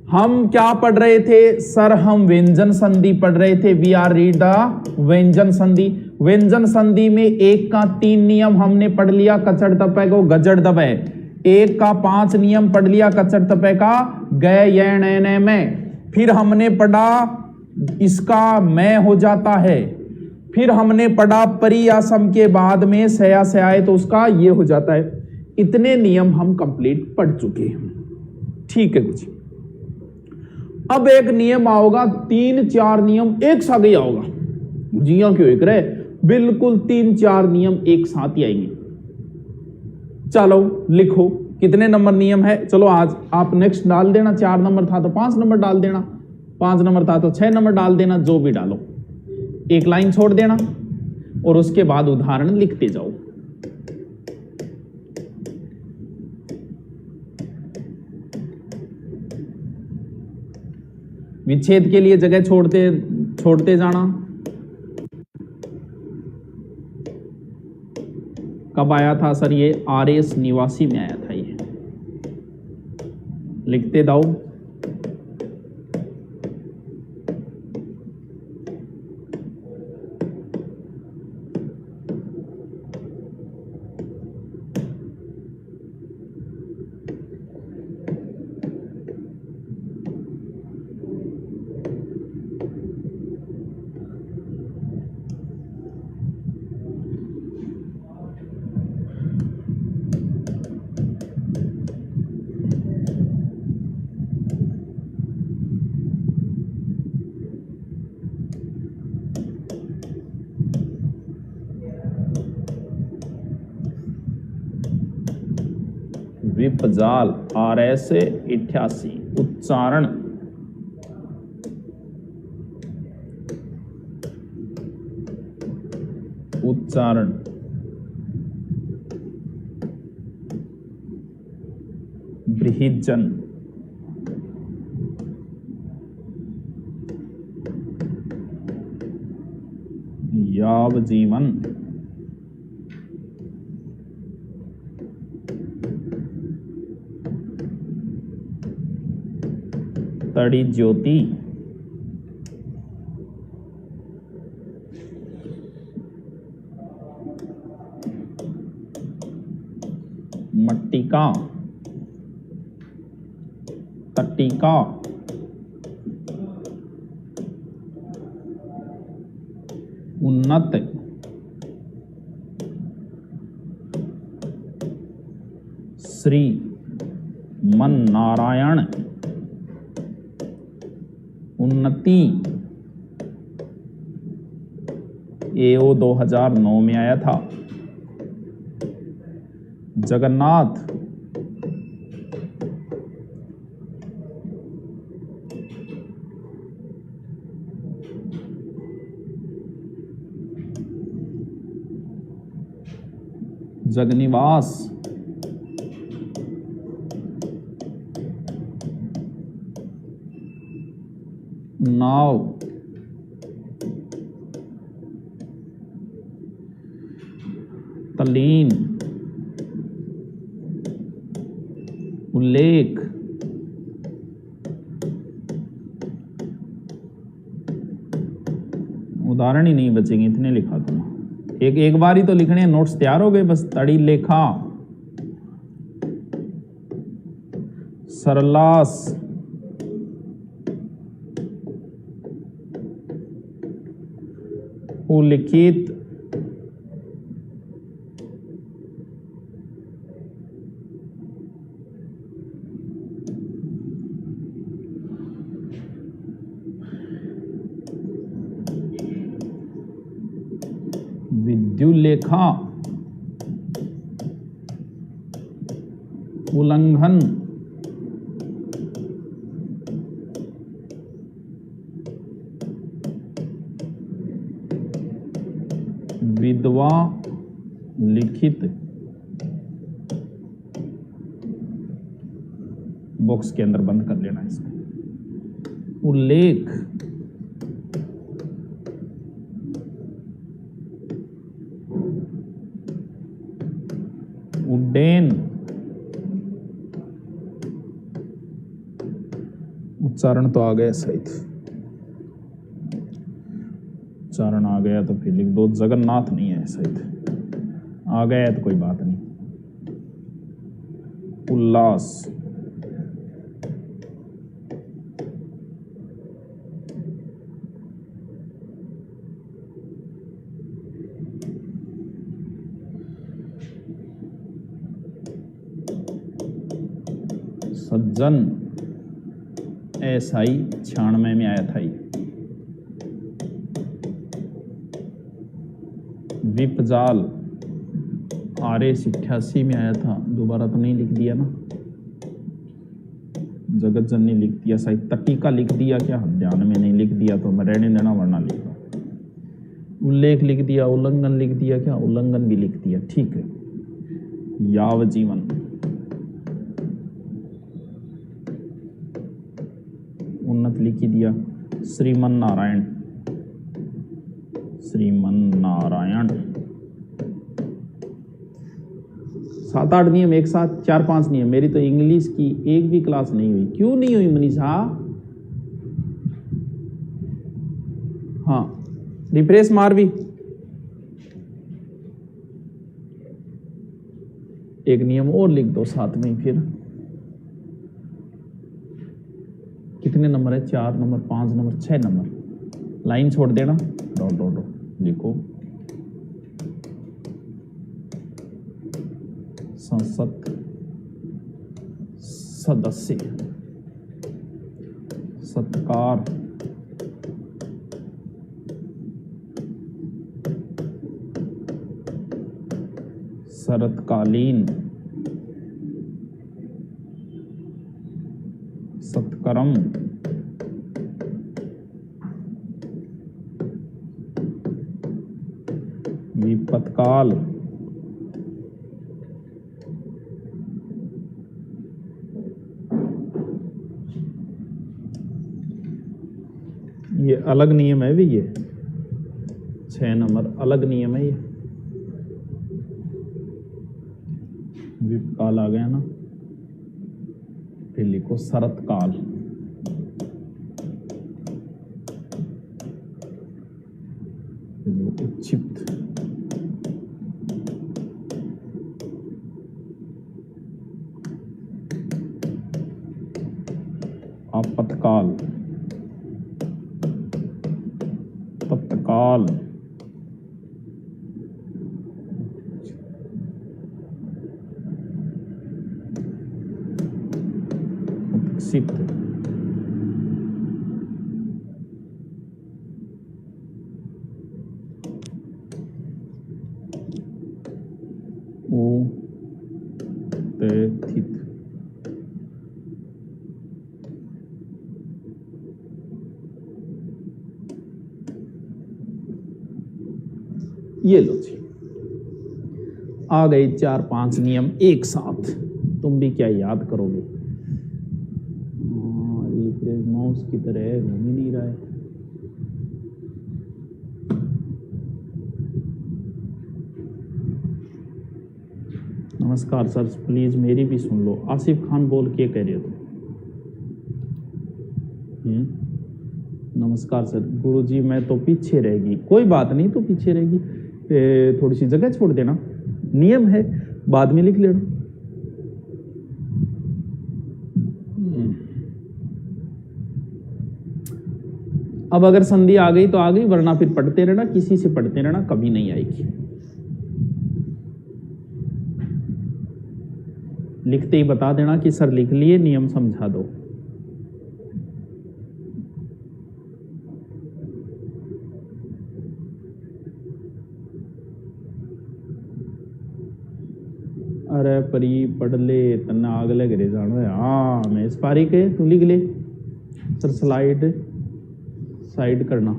हम क्या पढ़ रहे थे सर? हम व्यंजन संधि पढ़ रहे थे। वी आर रीड द व्यंजन संधि। व्यंजन संधि में एक का 3 नियम हमने पढ़ लिया, कचड़ तपय को गजड़ दबय। एक का 5 नियम पढ़ लिया, कचड़ तपय का गय य न में। फिर हमने पढ़ा इसका मैं हो जाता है। फिर हमने पढ़ा परी या सम के बाद में सया से आए तो उसका ये हो जाता है। इतने नियम हम कंप्लीट पढ़ चुके हैं। ठीक है कुछ। अब एक नियम आओगा, 3-4 नियम एक साथ ही आओगा। जिया क्यों एक रहे, बिल्कुल 3-4 नियम एक साथ ही आएंगे। चलो लिखो कितने नंबर नियम है। चलो आज आप नेक्स्ट डाल देना। 4 नंबर था तो 5 नंबर डाल देना, 5 नंबर था तो 6 नंबर डाल देना, जो भी डालो। एक लाइन छोड़ देना और उसके बाद उदाहरण लिखते जाओ। विच्छेद के लिए जगह छोड़ते जाना। कब आया था सर? ये आरएस निवासी में आया था। ये लिखते जाओ। विपजाल RS 88 उच्चारण बृहिजन यावजीवन तड़ी ज्योति मट्टिका तट्टिका उन्नत श्री मन नारायण उन्नति एओ 2009 में आया था। जगन्नाथ जगनिवास नाव तलीन उल्लेख उदाहरण ही नहीं बचेंगे, इतने लिखा दूंगा। एक बार ही तो लिखने हैं, नोट्स तैयार हो गए बस। तड़ी लेखा सरलास उल्लिखित विद्युल्लेखा उल्लंघन विधवा लिखित बॉक्स के अंदर बंद कर लेना इसको। उल्लेख उड्डयन उच्चारण तो आ गया सहित, उच्चारण आ गया तो फिर लिख दो। जगन्नाथ नहीं है सहित, आ गया है तो कोई बात नहीं। उल्लास, सज्जन, SI 96 में आया था ये। विपजाल RS 88 में आया था, दोबारा तो नहीं लिख दिया ना। जगत जननी लिख दिया, शायद तटिका लिख दिया क्या, ध्यान में नहीं लिख दिया तो मैं रहने देना वरना लिखा। उल्लेख लिख दिया, उल्लंघन लिख दिया क्या, उल्लंघन भी लिख दिया, ठीक है। यावजीवन, उन्नत लिख ही दिया। श्रीमन नारायण, श्रीमन नारायण। 7-8 नियम एक साथ, 4-5 नियम। मेरी तो इंग्लिश की एक भी क्लास नहीं हुई। क्यों नहीं हुई मनीषा? हाँ, रिफ्रेश मार भी। एक नियम और लिख दो साथ में। फिर कितने नंबर है? 4 नंबर, 5 नंबर, 6 नंबर। लाइन छोड़ देना, डॉट डॉट डॉट लिखो। संसद सदस्य, सत्कार, शरतकालीन, सत्कर्म, विपत्काल, ये अलग नियम है भी। ये 6 नंबर अलग नियम है ये। विपकाल आ गया ना, फिर लिखो शरतकाल। उच्छिप्त, आपत्काल, तत्काल, उत्क्षिप्त, उत्थित, ये लो जी, आ गए 4-5 नियम एक साथ। तुम भी क्या याद करोगे? माउस की तरह घूम ही नहीं रहा है। नमस्कार सर, प्लीज मेरी भी सुन लो। आसिफ खान बोल के कह रहे हो? नमस्कार सर। गुरुजी मैं तो पीछे रहेगी। कोई बात नहीं, तो पीछे रहेगी, थोड़ी सी जगह छोड़ देना, नियम है, बाद में लिख लेना। अब अगर संधि आ गई तो आ गई, वरना फिर पढ़ते रहना, किसी से पढ़ते रहना, कभी नहीं आएगी। लिखते ही बता देना कि सर लिख लिए, नियम समझा दो। अरे परी पढ़ ले, तना अगले घरे जानो है। हाँ मैं इस पारी के, तू लिख ले सर। स्लाइड साइड करना,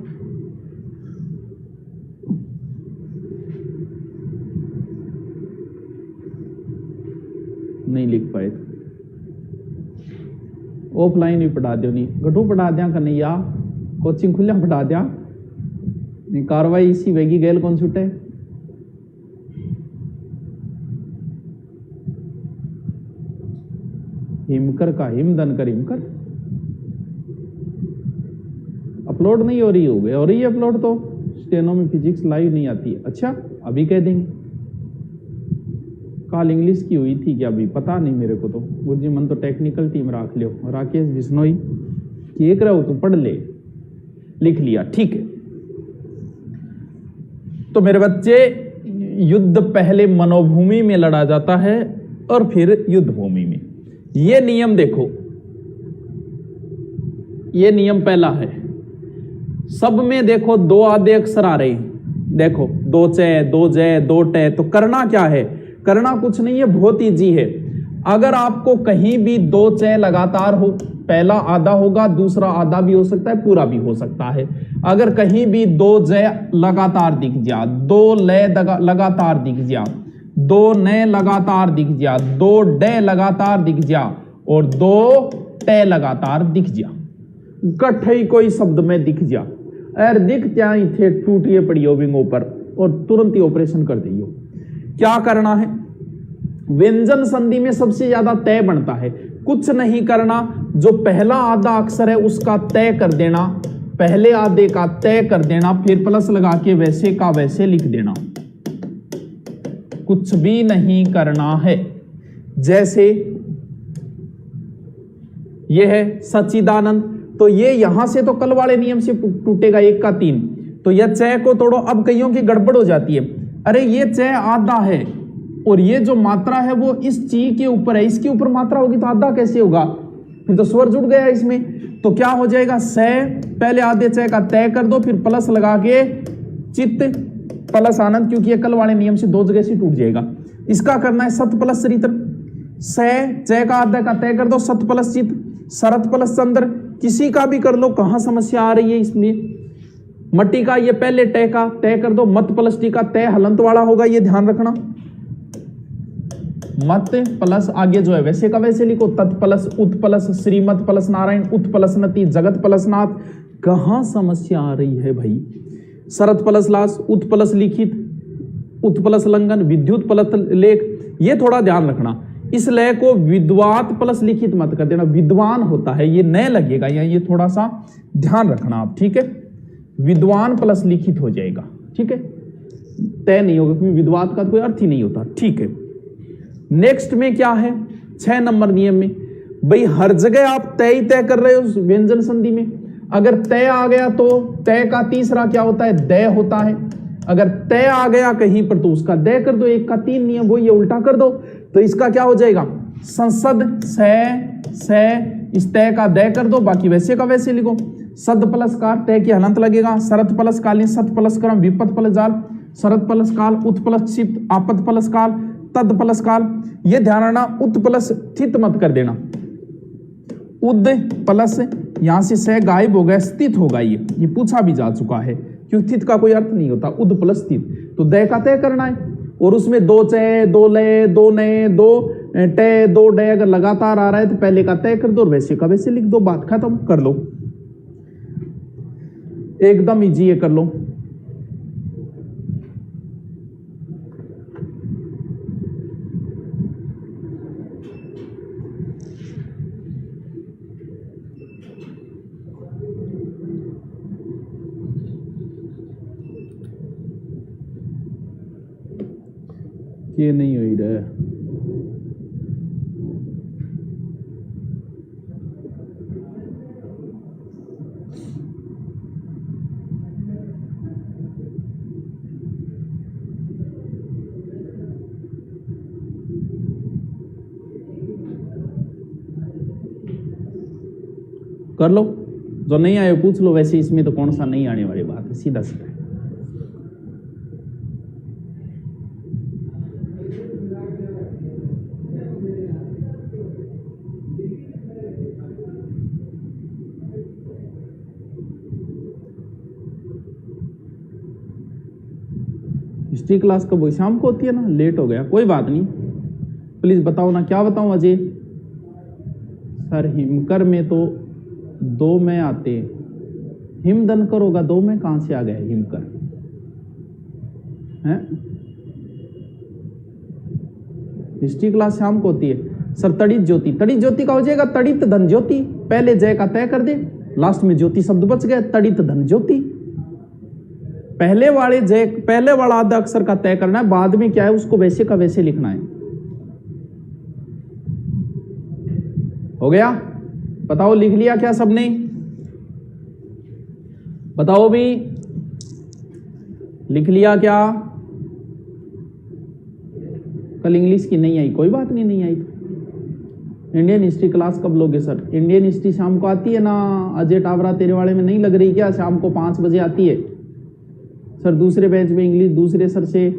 नहीं लिख पाए तो ऑफलाइन भी पढ़ा दो। नहीं गठू पढ़ा दिया कन्हैया, कोचिंग खुलिया पढ़ा दिया। नहीं कार्रवाई इसी वेगी गैल कौन छूटे। हिमकर का हिमदन कर हिमकर। अपलोड नहीं हो रही होगी, हो रही है अपलोड तो स्टेनो में फिजिक्स लाइव नहीं आती है। अच्छा अभी कह देंगे, कल इंग्लिश की हुई थी क्या अभी पता नहीं मेरे को तो। गुरुजी मन तो टेक्निकल टीम राख लियो, राकेश बिश्नोई एक रहो तू पढ़ ले, लिख लिया ठीक है। तो मेरे बच्चे युद्ध पहले मनोभूमि में लड़ा जाता है और फिर युद्ध भूमि में। ये नियम देखो, ये नियम पहला है। सब में देखो दो आधे अक्षर आ रहे हैं, देखो दो चे दो जय दो टे। तो करना क्या है, करना कुछ नहीं है, बहुत इजी है। अगर आपको कहीं भी दो चे लगातार हो, पहला आधा होगा, दूसरा आधा भी हो सकता है, पूरा भी हो सकता है। अगर कहीं भी दो जय लगातार दिख जा, दो लय लगातार दिख जा, दो नए लगातार दिख जा, दो डे लगातार दिख जा और दो टे लगातार दिख जा, कठई कोई शब्द में दिख जा, अरे दिख क्या थे टूटिए पड़ियो विंगों पर और तुरंत ही ऑपरेशन कर दियो। क्या करना है, व्यंजन संधि में सबसे ज्यादा तय बनता है। कुछ नहीं करना, जो पहला आधा अक्षर है उसका तय कर देना, पहले आधे का तय कर देना, फिर प्लस लगा के वैसे का वैसे लिख देना, कुछ भी नहीं करना है। जैसे यह है सच्चिदानंद, तो ये यहां से तो कल वाले नियम से टूटेगा, 1 का 3। तो यह चय को तोड़ो, अब कईयों की गड़बड़ हो जाती है, अरे ये चय आधा है और ये जो मात्रा है वो इस ची के ऊपर है, इसके ऊपर मात्रा होगी तो आधा कैसे होगा, फिर तो स्वर जुड़ गया इसमें। तो क्या हो जाएगा, सय पहले आधे चय का तय कर दो, फिर प्लस लगा के चित्त प्लस आनंद, क्योंकि ये कल वाले नियम से दो जगह से टूट जाएगा। इसका करना है सत प्लस सरित्र, सय चय का आधा का तय कर दो, सत प्लस चित्त, शरत प्लस चंद्र, किसी का भी कर लो। कहां समस्या आ रही है इसमें, मट्टी का ये पहले तय का तय कर दो, मत प्लस टी का तय हलंत वाला होगा, ये ध्यान रखना। मत प्लस आगे जो है वैसे का वैसे लिखो, तत् प्लस उत प्लस श्रीमत प्लस नारायण, उत प्लस नति, जगत प्लस नाथ। कहां समस्या आ रही है भाई, शरत प्लस लास, उत प्लस लिखित, उत प्लस लंघन, विद्युत प्लस लेख, ये थोड़ा ध्यान रखना। इस लय को विद्वात प्लस लिखित मत कर देना, विद्वान होता है ये नए लगेगा, या ये थोड़ा सा ध्यान रखना आप, ठीक है। विद्वान प्लस लिखित हो जाएगा, ठीक है, तय नहीं होगा क्योंकि विद्वात का कोई अर्थ ही नहीं होता, ठीक है। नेक्स्ट में क्या है, 6 नंबर नियम में, भाई हर जगह आप तय ही तय कर रहे हो व्यंजन संधि में। अगर तय आ गया तो तय का तीसरा क्या होता है, दय होता है। अगर तय आ गया कहीं पर तो उसका दय कर दो, 1 का 3 नियम वो ये उल्टा कर दो, तो इसका क्या हो जाएगा, संसद से इस तय का दय कर दो, बाकी वैसे का वैसे लिखो। सद प्लस कार तय की हलंत लगेगा, शरत प्लस कालीन, सत प्लस क्रम, विपत प्लस जाल, शरत प्लस काल, उत प्लस चित्त, आपत प्लस काल, तद प्लस काल। ये ध्यान रखना, उत प्लस थित मत कर देना, उद प्लस यहां से गायब हो गया, स्थित होगा, ये पूछा भी जा चुका है, क्योंकि थित का कोई अर्थ नहीं होता, उद प्लस स्थित। तो दय का तय करना है, और उसमें दो चय दो लय दो नए दो टे दो डे अगर लगातार आ रहा है तो पहले का तय कर दो और वैसे का वैसे लिख दो, बात खत्म, कर लो, एकदम इजी है, कर लो। ये नहीं हो रहा है, कर लो, जो नहीं आए पूछ लो, वैसे इसमें तो कौन सा नहीं आने वाली बात है, सीधा सीधा। हिस्ट्री क्लास कब हुई, शाम को होती है ना, लेट हो गया, कोई बात नहीं, प्लीज बताओ ना, क्या बताऊं अजय सर, हिमकर में तो 2 में आते, हिम दनकर होगा, 2 में कहां से आ गए हिमकर हैं? हिस्ट्री क्लास शाम को होती है सर। तड़ित ज्योति, तड़ित ज्योति का हो जाएगा तड़ित धन ज्योति, पहले जय का तय कर दे, लास्ट में ज्योति शब्द बच गया, तड़ित धन ज्योति। पहले वाला आधा अक्षर का तय करना है, बाद में क्या है उसको वैसे का वैसे लिखना है। हो गया? बताओ लिख लिया क्या सबने? बताओ भी, लिख लिया क्या? कल इंग्लिश की नहीं आई, कोई बात नहीं, नहीं आई तो इंडियन हिस्ट्री क्लास कब लोगे सर? इंडियन हिस्ट्री शाम को आती है ना अजय टावरा, तेरे वाले में नहीं लग रही क्या? शाम को 5 बजे आती है सर। दूसरे बैच में इंग्लिश दूसरे सर से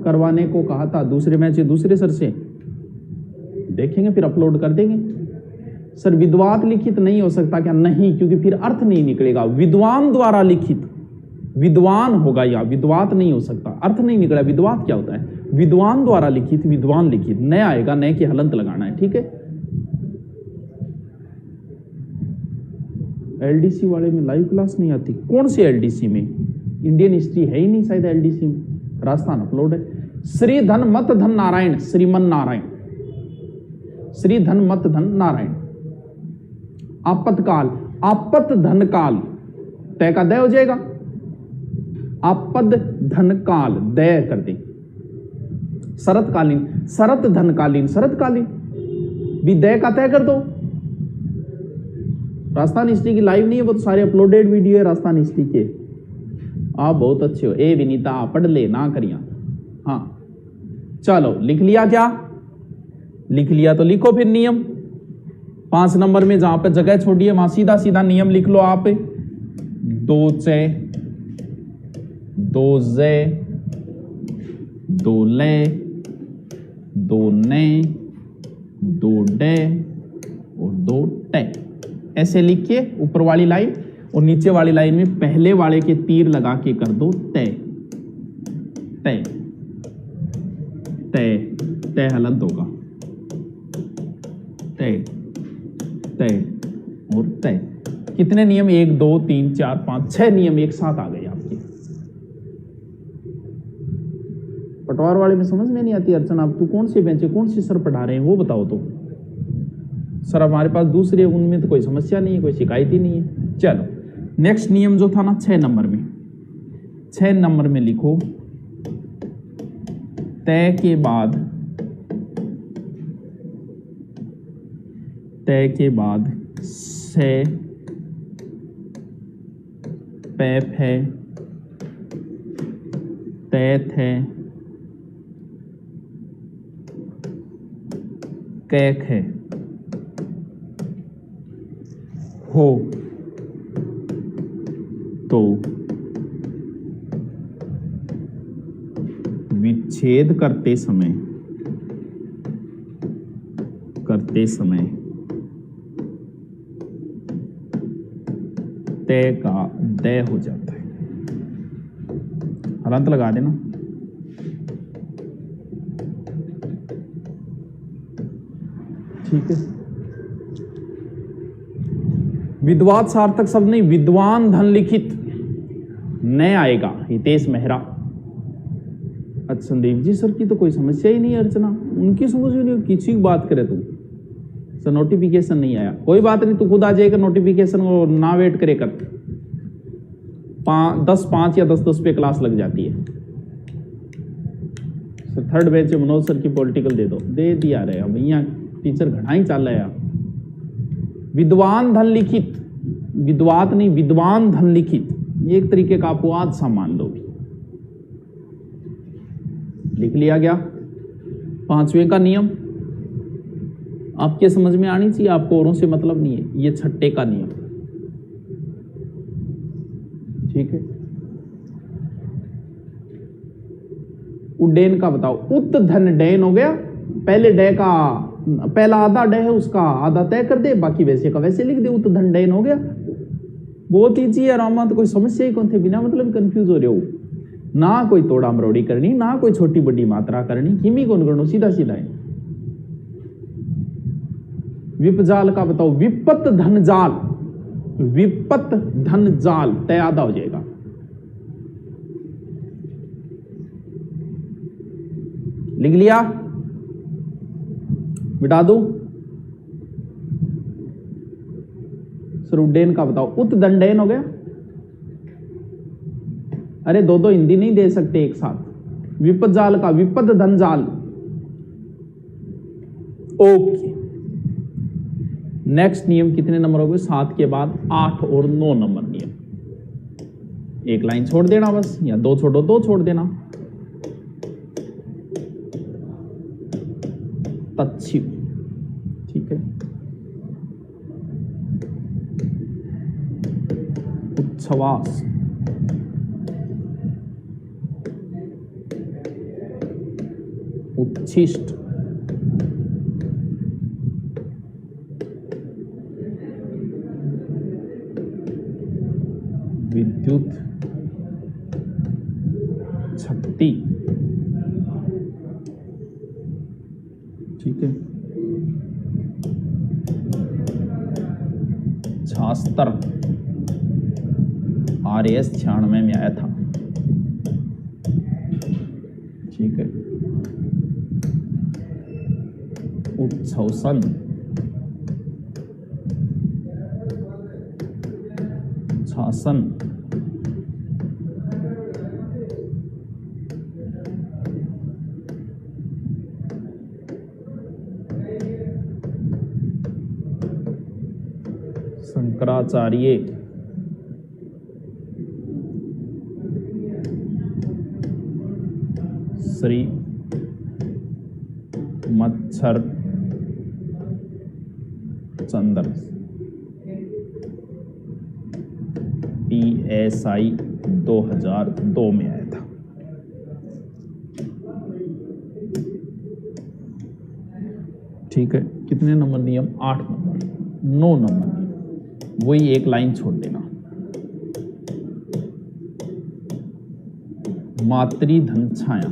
करवाने को कहा था, दूसरे बैच दूसरे सर से देखेंगे, फिर अपलोड कर देंगे। सर विद्वान लिखित नहीं हो सकता क्या? नहीं, क्योंकि फिर अर्थ नहीं निकलेगा। विद्वान द्वारा लिखित, विद्वान होगा या विद्वात नहीं हो सकता, अर्थ नहीं निकला। विद्वात क्या होता है? विद्वान द्वारा लिखित, विद्वान लिखित, नए आएगा, नए की हलंत लगाना है, ठीक है। एलडीसी वाले में लाइव क्लास नहीं आती? कौन सी एलडीसी में? इंडियन हिस्ट्री है ही नहीं शायद एलडीसी में, राजस्थान अपलोड है। श्री धन मत धन नारायण, श्रीमन नारायण, श्री धन मत धन नारायण। आपतकाल, आपत धन काल, तय का दय हो जाएगा। आपद धन काल, दय कर दें। शरतकालीन, शरत धनकालीन, शरतकालीन भी दय का तय कर दो। राजस्थान हिस्ट्री की लाइव नहीं है, वो तो सारे अपलोडेड वीडियो है राजस्थान हिस्ट्री के। आप बहुत अच्छे हो। ए विनीता पढ़ ले ना करिया। हाँ चलो लिख लिया क्या? लिख लिया तो लिखो फिर नियम 5 नंबर में, जहां पे जगह छोड़ी है वहां सीधा सीधा नियम लिख लो आप। 2 चे 2 जे 2 ले 2 ने 2 डे और 2 टे, ऐसे लिख के ऊपर वाली लाइन और नीचे वाली लाइन में पहले वाले के तीर लगा के कर दो तय। तय तय तय हलंत होगा, तय तय और तय। कितने नियम? 1 2 3 4 5 6 नियम एक साथ आ गए आपके। पटवार वाले में समझ में नहीं आती अर्चना, आप तू कौन से बेंच कौन से सर पढ़ा रहे हैं वो बताओ तो। सर हमारे पास दूसरे, उनमें तो कोई समस्या नहीं है, कोई शिकायत ही नहीं है। चलो नेक्स्ट नियम जो था ना 6 नंबर में, 6 नंबर में लिखो तय के बाद, तय के बाद से पैप है, तैत है, कैक है, हो तो विच्छेद करते समय तय का दय हो जाता है। हलंत लगा देना। ठीक है। विद्वात सार्थक शब्द नहीं, विद्वान धन लिखित नए आएगा। हितेश मेहरा। अच्छा संदीप जी सर की तो कोई समस्या ही नहीं है अर्चना, उनकी समझ नहीं, किसी की बात करे तू सर नोटिफिकेशन नहीं आया, कोई बात नहीं, तू खुद आ जाएगा नोटिफिकेशन को ना वेट करे कर। 10-5 या 10-10 पे क्लास लग जाती है। Sir 3rd batch Manoj sir की पॉलिटिकल दे दो, दे दिया रहे। अब यहाँ टीचर घना ही चल रहा है। विद्वान धन लिखित, विद्वात नहीं विद्वान धन लिखित, एक तरीके का अपवाद सा मान लो। लिख लिया गया। 5वें का नियम आपके समझ में आनी चाहिए, आपको औरों से मतलब नहीं है। ये 6ठे का नियम, ठीक है। उड्डयन का बताओ। उत धन डैन हो गया, पहले डे का पहला आधा डे है उसका आधा तय कर दे, बाकी वैसे का वैसे लिख दे। उत धन डैन हो गया। बहुत ईजी है रामा, तो कोई समस्या ही कौन थे, बिना मतलब कंफ्यूज हो रहे हो ना। कोई तोड़ा मरोड़ी करनी ना, कोई छोटी बड़ी मात्रा करनी, किमी कौन करना, सीधा सीधा है। विपजाल का बताओ। विपत धन जाल, विपत धन जाल तय आधा हो जाएगा। लिख लिया, मिटा दो। सरुडेन का बताओ। उत्दंडेन हो गया। अरे दो दो हिंदी नहीं दे सकते एक साथ। विपद जाल का विपद धन जाल। ओके, नेक्स्ट नियम कितने नंबर हो गए? 7 के बाद 8 और 9 नंबर नियम। एक लाइन छोड़ देना बस, या 2 छोड़ो 2 छोड़ देना। तच्छिव, ठीक है। उच्छ्वास, उच्छिष्ट, विद्युत शक्ति, ठीक है। शास्त्र RAS 96 में आया था, ठीक है। उत्सवसन, शासन, शंकराचार्य, श्री मच्छर चंद्र, PSI 2002 में आया था। ठीक है, कितने नंबर नियम? 8 नंबर। 9 नंबर नियम, वही एक लाइन छोड़ देना। मातृधन छाया,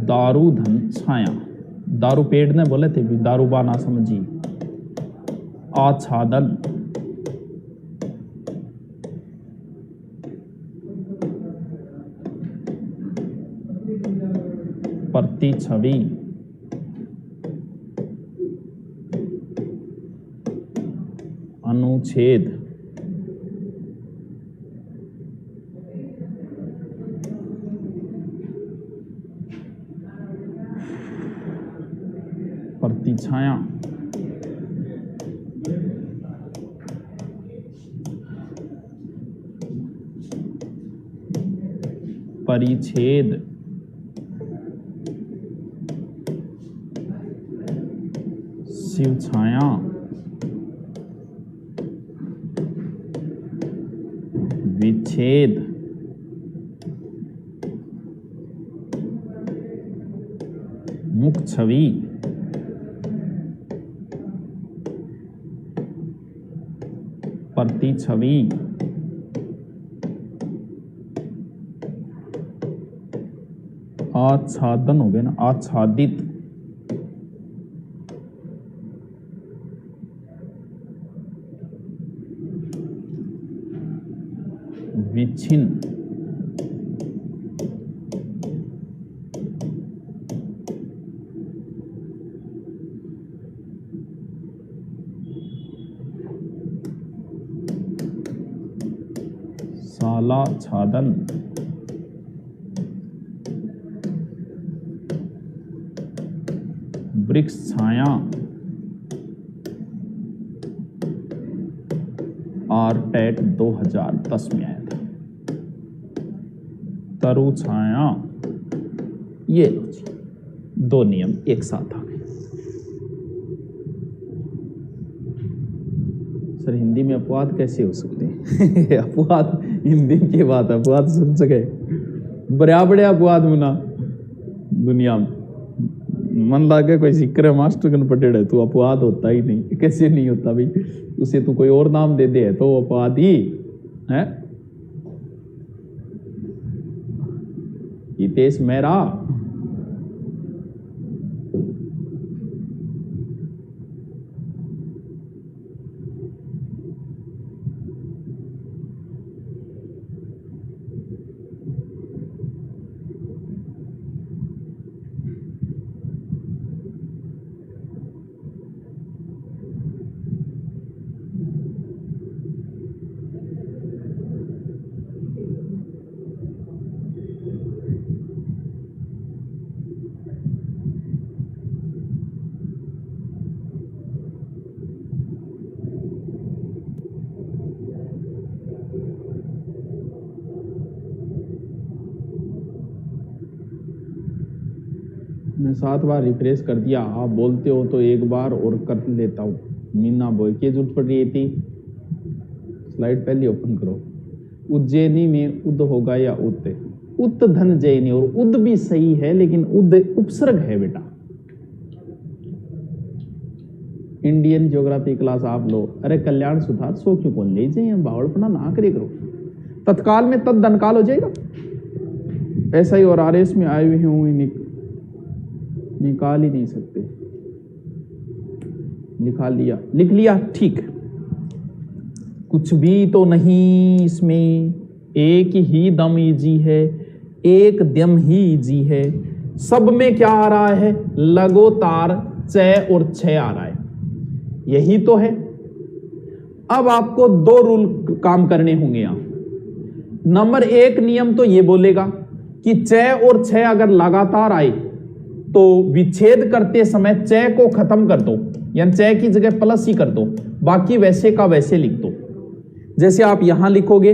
दारू धन छाया। दारू पेड़ ने बोले थे भी, दारूबा ना समझी। आच्छादन, प्रतिछवि, अनुच्छेद, प्रतिछाया, परिच्छेद, शिव छाया, विच्छेद, मुख छवि, प्रतिछवि, आच्छादन हो गया ना, आच्छादित, विच्छिन्न, साला छादन, वृक्ष छाया, RTET 2010 में आया था। तरु छाया, ये लो जी, 2 नियम एक साथ आ गए। सर हिंदी में अपवाद कैसे हो सकते हैं? अपवाद हिंदी की बात है, अपवाद सुन सके बड़े अपवाद मुना दुनिया में। मन लागे कोई जिक्र मास्टर कन पटेड़े, तू अपवाद होता ही नहीं। कैसे नहीं होता भाई? उसे तू कोई और नाम दे दे तो अपवाद ही है। हितेश मेहरा, मैं 7 बार रिफ्रेश कर दिया, आप बोलते हो तो एक बार और कर लेता हूँ। मीना बोल के जरूरत पड़ रही थी, स्लाइड पहले ओपन करो। उज्जैनी में उद होगा या उत? उत धन जैनी, और उद भी सही है लेकिन उद उपसर्ग है बेटा। इंडियन ज्योग्राफी क्लास आप लो। अरे कल्याण सुधार सो क्यों कौन ले जाए, बावड़पना ना करे करो। तत्काल में तद धनकाल हो जाएगा ऐसा ही। और आरएस में आए हुए हैं निकाल ही नहीं सकते, लिख लिया ठीक। कुछ भी तो नहीं इसमें, एक ही दम इजी है, एक दम ही इजी है। सब में क्या आ रहा है? लगातार च और छ आ रहा है, यही तो है। अब आपको 2 रूल काम करने होंगे यहां। नंबर 1 नियम तो ये बोलेगा कि च और छ अगर लगातार आए तो विच्छेद करते समय च को खत्म कर दो, यानी च की जगह प्लस ही कर दो, बाकी वैसे का वैसे लिख दो। जैसे आप यहां लिखोगे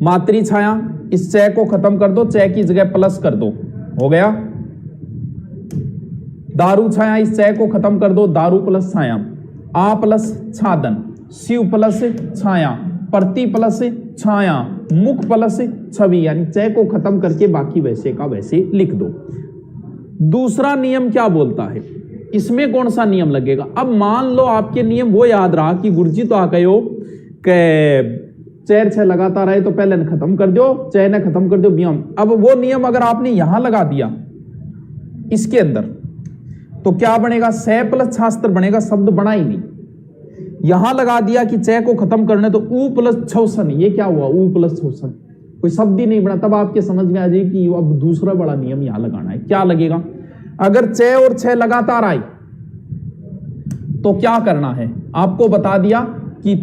मातृ छाया, इस च को खत्म कर दो, च की जगह प्लस कर दो, हो गया। दारू छाया, इस च को खत्म कर दो, दारू प्लस छाया। आ प्लस छादन, शिव प्लस छाया, प्रति प्लस छाया, मुख प्लस छवि, यानी च को खत्म करके बाकी वैसे का वैसे लिख दो। दूसरा नियम क्या बोलता है, इसमें कौन सा नियम लगेगा? अब मान लो आपके नियम वो याद रहा कि गुरुजी तो आ गए हो के चैर छह लगातार आए तो पहले न खत्म कर दो, चय ने खत्म कर दो बियम। अब वो नियम अगर आपने यहां लगा दिया इसके अंदर तो क्या बनेगा? स प्लस शास्त्र बनेगा, शब्द बना ही नहीं। यहां लगा दिया कि चय को खत्म करने तो ऊ प्लस छौसन, ये क्या हुआ? ऊ प्लस छौसन, कोई शब्द ही नहीं बना। तब आपके समझ में आ जाएगी कि अब दूसरा बड़ा नियम यहां लगाना है। क्या लगेगा? अगर चय और छह लगातार आए तो क्या करना है? आपको बता दिया कि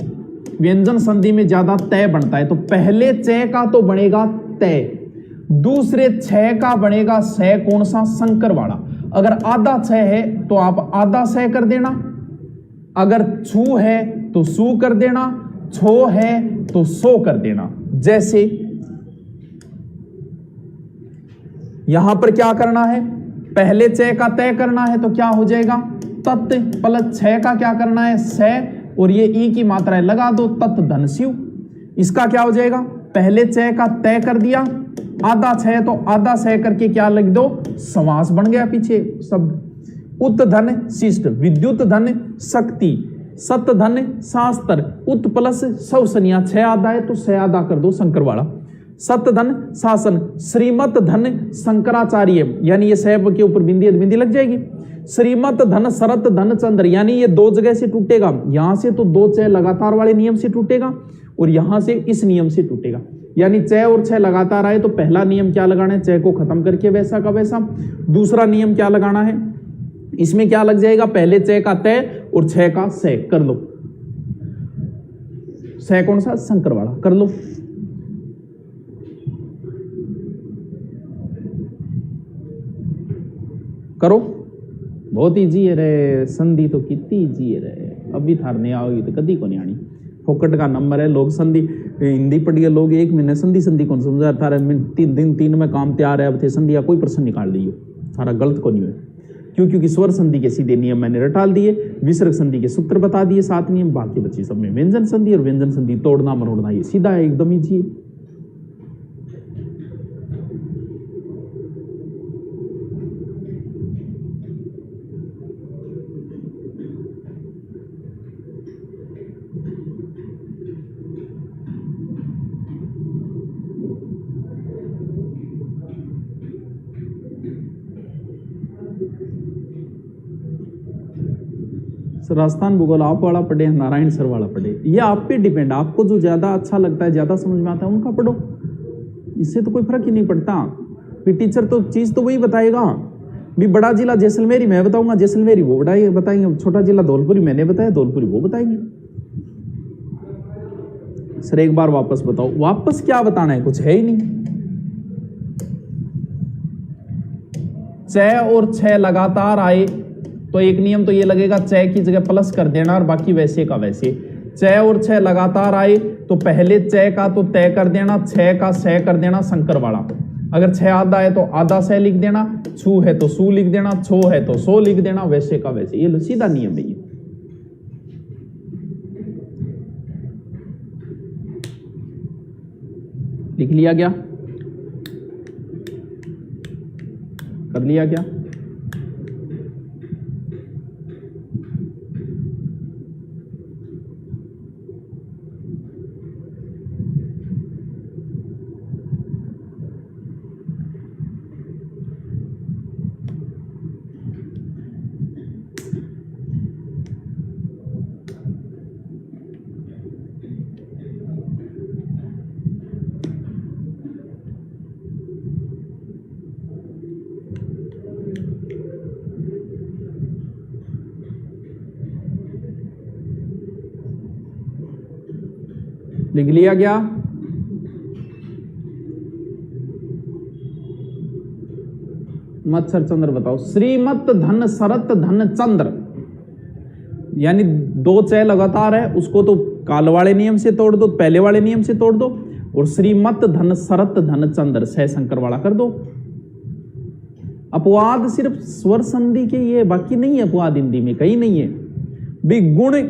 व्यंजन संधि में ज्यादा तय बनता है, तो पहले चय का तो बनेगा तय, दूसरे छह का बनेगा सह, कौन सा? संकर वाला। अगर आधा छह है तो आप आधा सह कर देना, अगर छू है तो सू कर देना, छो है तो सो कर देना। जैसे यहां पर क्या करना है? पहले चय का तय करना है तो क्या हो जाएगा? तत् प्लस छह का क्या करना है? सह, और ये ई की मात्रा है लगा दो, तत् धन शिव। इसका क्या हो जाएगा? पहले चय का तय कर दिया, आधा छह तो आधा सह करके क्या लिख दो? समास बन गया पीछे शब्द। उत धन शिष्ट, विद्युत धन शक्ति, सत धन शास्त्र, उत प्लस सौसनिया, छह आधा है तो छह आधा कर दो शंकर वाला। सत धन शासन, श्रीमत धन शंकराचार्य, यानी ये सह के ऊपर बिंदी बिंदी लग जाएगी। श्रीमत धन शरत धन चंद्र, यानी ये 2 जगह से टूटेगा, यहां से तो 2 चय लगातार वाले नियम से टूटेगा और यहां से इस नियम से टूटेगा। यानी चय और छह लगातार आए तो पहला नियम क्या लगाना है? चय को खत्म करके वैसा का वैसा। दूसरा नियम क्या लगाना है? इसमें क्या लग जाएगा? पहले चय का तय और छह का सह कर लो। सह कौन सा? शंकर वाला, कर लो। करो, बहुत इजी है रे। संधि तो कितनी इजी है रे, अभी थार नहीं आओगी तो कदी को नहीं आनी। फोकट का नंबर है। लोग संधि हिंदी पढ़िए, लोग 1 महीने संधि कौन समझा? थारा 3 में काम तैयार है, अब थे संधि या कोई प्रश्न निकाल दियो, थारा गलत को नहीं है। क्यों? क्योंकि स्वर संधि के सीधे नियम मैंने रटाल दिए, विसर्ग संधि के सूत्र बता दिए, 7 नियम, बाकी बच्चे सब में व्यंजन संधि और व्यंजन संधि तोड़ना मरोड़ना ये सीधा है, एकदम इजी है। राजस्थान भूगोल आप वाला पढ़े, नारायण सर वाला पढ़े, ये आप पे डिपेंड। आपको जो ज्यादा अच्छा लगता है, ज्यादा समझ में आता है, उनका पढ़ो, इससे तो कोई फर्क ही नहीं पड़ता। फिर टीचर तो चीज तो वही बताएगा। भी बड़ा जिला जैसलमेरी मैं बताऊंगा, जैसलमेरी वो बताएंगे, छोटा जिला धौलपुरी मैंने बताया, धौलपुरी वो बताएंगे। सर एक बार वापस बताओ। वापस क्या बताना है? कुछ है ही नहीं। चय और छह लगातार आए तो एक नियम तो ये लगेगा, चय की जगह प्लस कर देना और बाकी वैसे का वैसे। चय और छह लगातार आए तो पहले चय का तो तय कर देना, छह का सह कर देना शंकर वाला। अगर 6 आधा है तो आधा से लिख देना, छू है तो सू लिख देना, छो है तो सो लिख देना, वैसे का वैसे। ये लो सीधा नियम है ये। लिख लिया क्या? कर लिया क्या? लिख लिया क्या? मत्सर चंद्र बताओ। श्रीमत धन शरत धन चंद्र, यानी 2 चय लगातार है, उसको तो काल वाले नियम से तोड़ दो, पहले वाले नियम से तोड़ दो, और श्रीमत धन शरत धन चंद्र सह शंकर वाला कर दो। अपवाद सिर्फ स्वर संधि के ये, बाकी नहीं है अपवाद हिंदी में, कहीं नहीं है भी। गुण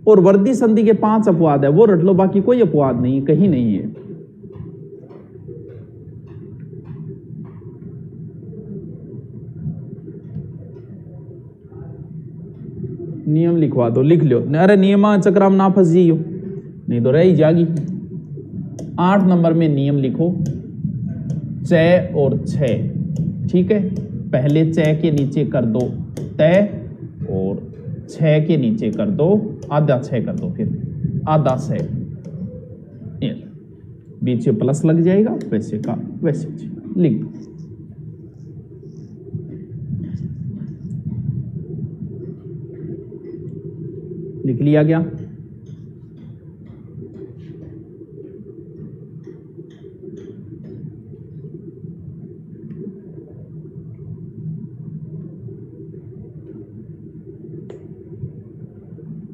और वर्दी संधि के 5 अपवाद है, वो रट लो, बाकी कोई अपवाद नहीं, कहीं नहीं है। नियम लिखवा दो, लिख लो। अरे नियमा चक्राम ना फंस जाइयो, नहीं तो रह ही जाएगी। 8 नंबर में नियम लिखो, चय और छय, ठीक है। पहले चय के नीचे कर दो तय, और 6 के नीचे कर दो आधा 6 कर दो, फिर आधा 6, बीच में प्लस लग जाएगा, वैसे का वैसे लिख दो। लिख लिया क्या?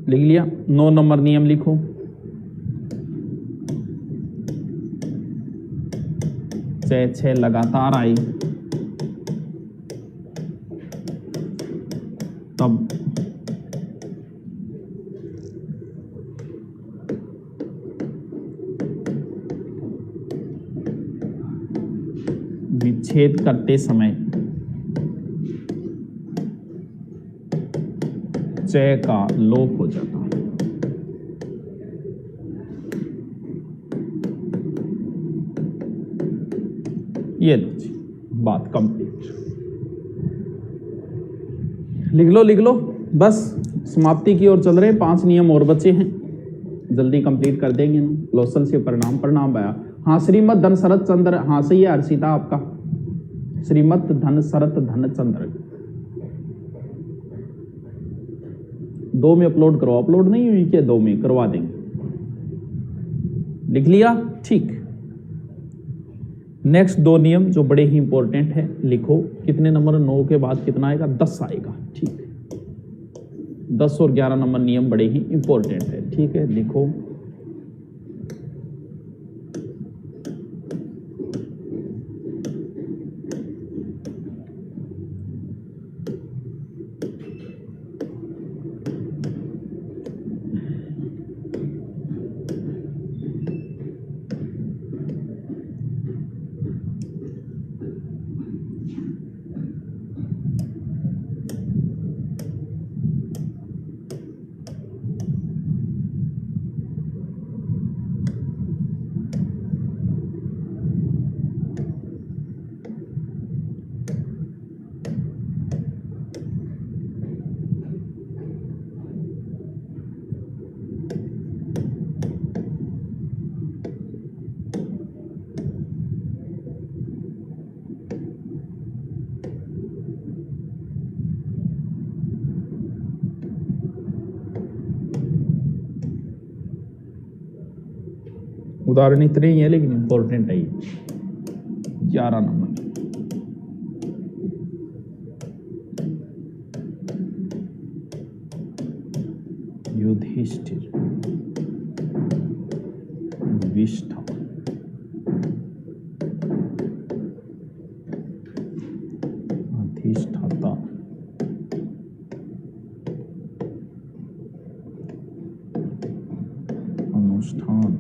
लिख लिया। 9 नंबर नियम लिखो, चय 6 लगातार आई तब विच्छेद करते समय चय का लोप हो जाता है। ये बात कंप्लीट। लिख लो लिख लो, बस समाप्ति की ओर चल रहे हैं। 5 नियम और बचे हैं, जल्दी कंप्लीट कर देंगे ना। लोसल से परिणाम प्रणाम आया। हाँ, श्रीमत धन शरत चंद्र, हाँ सही है हर्षिता आपका, श्रीमत धन शरत धन चंद्र। 2 में अपलोड करो, अपलोड नहीं हुई क्या? 2 में करवा देंगे। लिख लिया? ठीक। नेक्स्ट 2 नियम जो बड़े ही इंपॉर्टेंट है, लिखो। कितने नंबर? 9 के बाद कितना आएगा? 10 आएगा, ठीक है। 10 और 11 नंबर नियम बड़े ही इंपॉर्टेंट है, ठीक है। लिखो, उदाहरण इतने ही है लेकिन इंपॉर्टेंट है ये। 11 नंबर, युधिष्ठिर विष्ठा अनुष्ठान,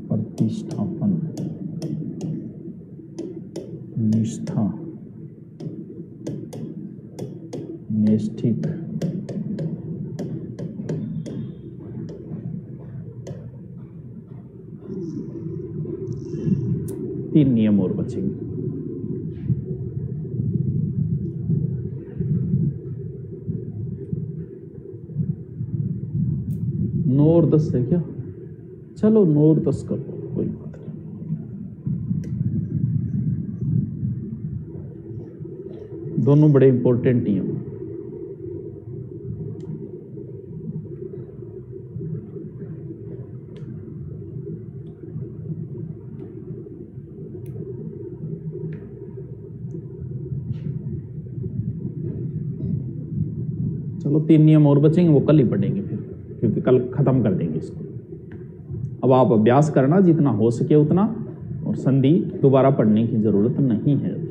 प्रतिष्ठापन, निष्ठा, नैष्ठिक, तीन नियम और बचेंगे। नौ और 10 है क्या? चलो 9 और 10 कर लो, कोई बात नहीं। दोनों बड़े इंपॉर्टेंट नियम। चलो 3 नियम और बचेंगे, वो कल ही पढ़ेंगे फिर, क्योंकि कल खत्म कर देंगे इसको। अब आप अभ्यास करना जितना हो सके उतना, और संधि दोबारा पढ़ने की जरूरत नहीं है।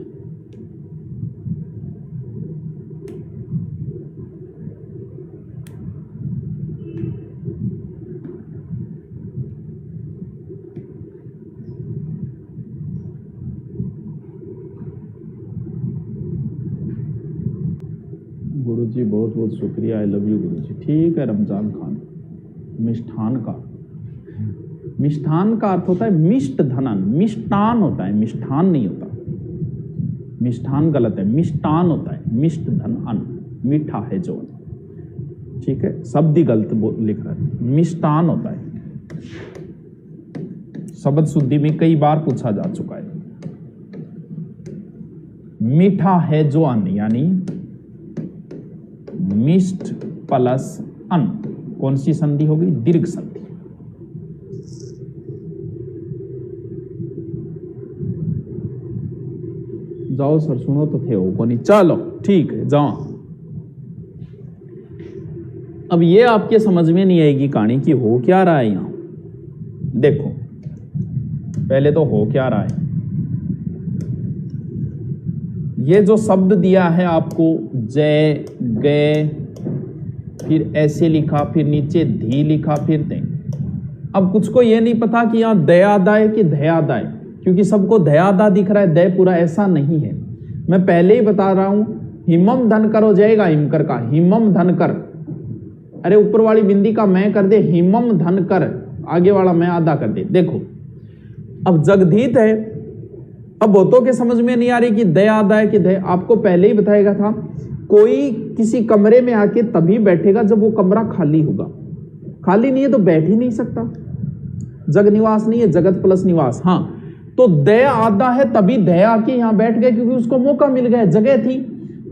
गुरुजी बहुत बहुत शुक्रिया, आई लव यू गुरुजी। ठीक है रमजान खान। मिष्ठान का, मिष्ठान का अर्थ होता है मिष्ट धनन, मिष्टान होता है, मिष्ठान नहीं होता। मिष्ठान गलत है, मिष्टान होता है, मिष्ट धन अन्न, मीठा है जो, ठीक है, शब्द ही गलत लिख रहा है, मिष्टान होता है। शब्द शुद्धि में कई बार पूछा जा चुका है। मीठा है जो अन्न, यानी मिष्ट प्लस अन्न, कौन सी संधि होगी? दीर्घ संधि। जाओ सर, सुनो तो थे वो को नहीं, चलो ठीक है जाओ। अब ये आपके समझ में नहीं आएगी कहानी कि हो क्या रहा है यहां। देखो पहले तो हो क्या रहा है, ये जो शब्द दिया है आपको, जय गए, फिर ऐसे लिखा, फिर नीचे धी लिखा, फिर ते। अब कुछ को ये नहीं पता कि यहां दयादाय कि धयादाय, क्योंकि सबको धयादा दिख रहा है, दय पूरा ऐसा नहीं है। मैं पहले ही बता रहा हूं, हिमम धन कर हो जाएगा हिमकर का, हिमम धन कर। अरे ऊपर वाली बिंदी का मैं कर दे, हिमम धन कर, आगे वाला मैं आधा कर दे। देखो अब जगधीत है, अब बहुतों के समझ में नहीं आ रही कि दया आदा है कि दया। आपको पहले ही बताएगा था, कोई किसी कमरे में आके तभी बैठेगा जब वो कमरा खाली होगा। खाली नहीं है तो बैठ ही नहीं सकता। जग निवास नहीं है, जगत प्लस निवास। हाँ, तो दया आदा है तभी दया आके यहां बैठ गए, क्योंकि उसको मौका मिल गया, जगह थी।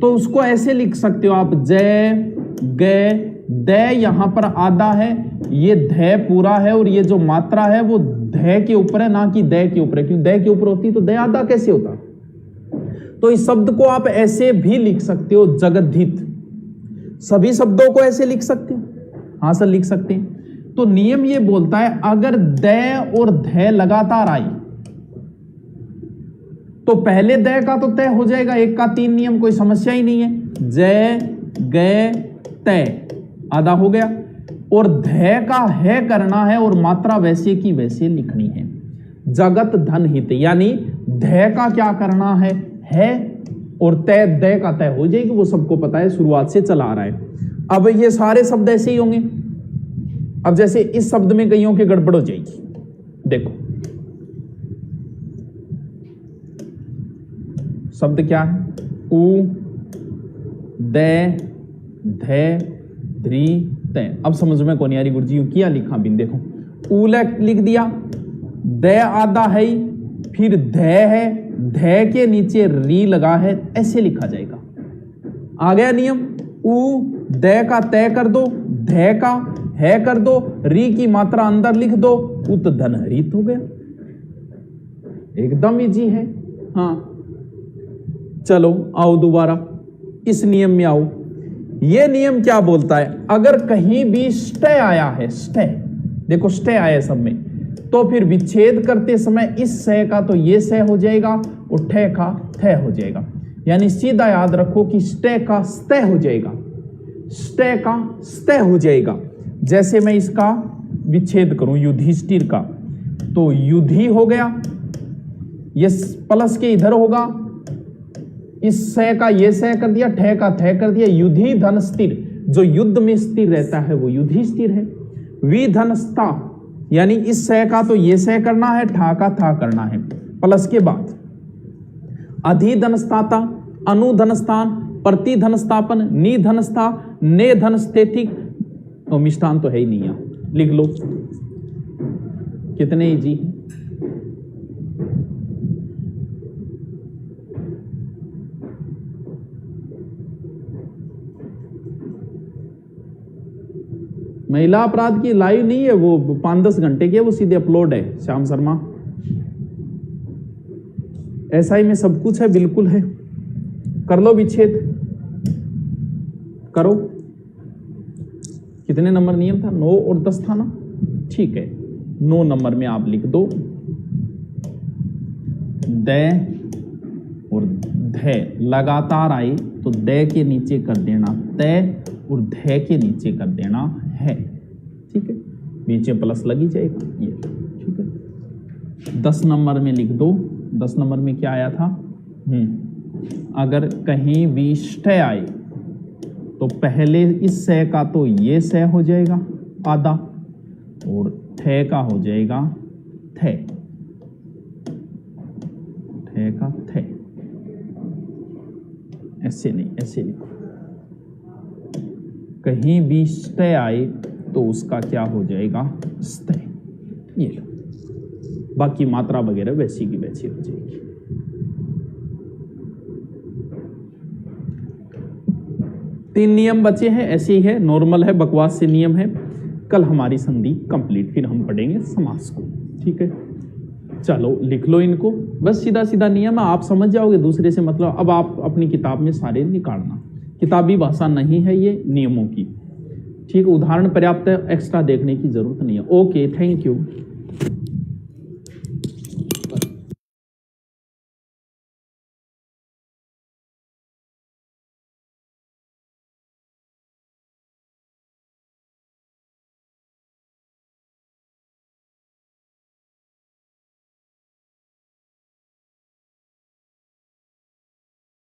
तो उसको ऐसे लिख सकते हो आप, जय गए, दय यहां पर आदा है, ये धय पूरा है, और ये जो मात्रा है वो धय के ऊपर है, ना कि दय के ऊपर है। क्योंकि दय के ऊपर होती तो दय आदा कैसे होता। तो इस शब्द को आप ऐसे भी लिख सकते हो, जगद्धित। सभी शब्दों को ऐसे लिख सकते हो, हाँ सर लिख सकते हैं। तो नियम ये बोलता है, अगर दय और धय लगातार आई तो पहले दय का तो तय हो जाएगा, 1 का 3 नियम, कोई समस्या ही नहीं है। जय गए तय आधा हो गया, और धय का है करना है, और मात्रा वैसे की वैसे लिखनी है। जगत धन हित, यानी धय का क्या करना है और तय, दय का तय हो जाएगी, वो सबको पता है, शुरुआत से चला आ रहा है। अब ये सारे शब्द ऐसे ही होंगे। अब जैसे इस शब्द में कईयों की गड़बड़ हो जाएगी। देखो शब्द क्या है, उ दय धय ध्री तय। अब समझ में कौन यारी गुरुजी यूं किया लिखा बिन, देखो ऊला लिख दिया, दय आधा है, फिर धय है, धय के नीचे री लगा है, ऐसे लिखा जाएगा। आ गया नियम, उ दय का तय कर दो, धय का है कर दो, री की मात्रा अंदर लिख दो, उत धन हरित हो गया। एकदम इजी है। हाँ चलो आओ दोबारा इस नियम में आओ। ये नियम क्या बोलता है, अगर कहीं भी स्टे आया है, स्टे, देखो स्टे आया सब में, तो फिर विच्छेद करते समय इस सह का तो ये सह हो जाएगा और ठे का थ हो जाएगा। यानी सीधा याद रखो कि स्टे का स्तः हो जाएगा, स्टे का स्तः हो जाएगा। जैसे मैं इसका विच्छेद करूं युधिष्ठिर का, तो युधि हो गया, ये प्लस के इधर होगा, इस सह का ये सह कर दिया, ठे का थ कर दिया, युधि धन स्थिर, जो युद्ध में स्थिर रहता है वो युधिष्ठिर है। विधनस्ता यानी इस सह का तो ये सह करना है, ठा का था करना है, प्लस के बाद अधिधनस्ताता, अनुधनस्थान, प्रतिधनस्थापन, निधनस्था, ने धनस्थेथिक, तो मिष्ठान तो है ही नहीं, यहां लिख लो। कितने इजी हैं? महिला अपराध की लाइव नहीं है, वो 5-10 घंटे की है, वो सीधे अपलोड है। श्याम शर्मा SI में सब कुछ है, बिल्कुल है। कर लो विच्छेद, करो। कितने नंबर नियम था? 9 और 10 था ना? ठीक है, 9 नंबर में आप लिख दो द और ध लगातार आए तो द के नीचे कर देना त और ध के नीचे कर देना है। ठीक है, नीचे प्लस लगी जाएगा ये। ठीक है, 10 नंबर में लिख दो। 10 नंबर में क्या आया था? अगर कहीं भी ष्ठय आए तो पहले इस सह का तो ये सह हो जाएगा आधा और थे का हो जाएगा थे, थे का थे। ऐसे नहीं, ऐसे नहीं। कहीं भी ष्ठय आए तो उसका क्या हो जाएगा? स्तय। ये लो, बाकी मात्रा वगैरह वैसी की वैसी हो जाएगी। तीन नियम बचे हैं, ऐसे ही है, नॉर्मल है, बकवास से नियम है। कल हमारी संधि कंप्लीट, फिर हम पढ़ेंगे समास को। ठीक है, चलो लिख लो इनको, बस सीधा सीधा नियम है, आप समझ जाओगे। दूसरे से मतलब अब आप अपनी किताब में सारे निकालना, किताबी भाषा नहीं है ये नियमों की। ठीक, उदाहरण पर्याप्त है, एक्स्ट्रा देखने की जरूरत नहीं है। Okay, thank you.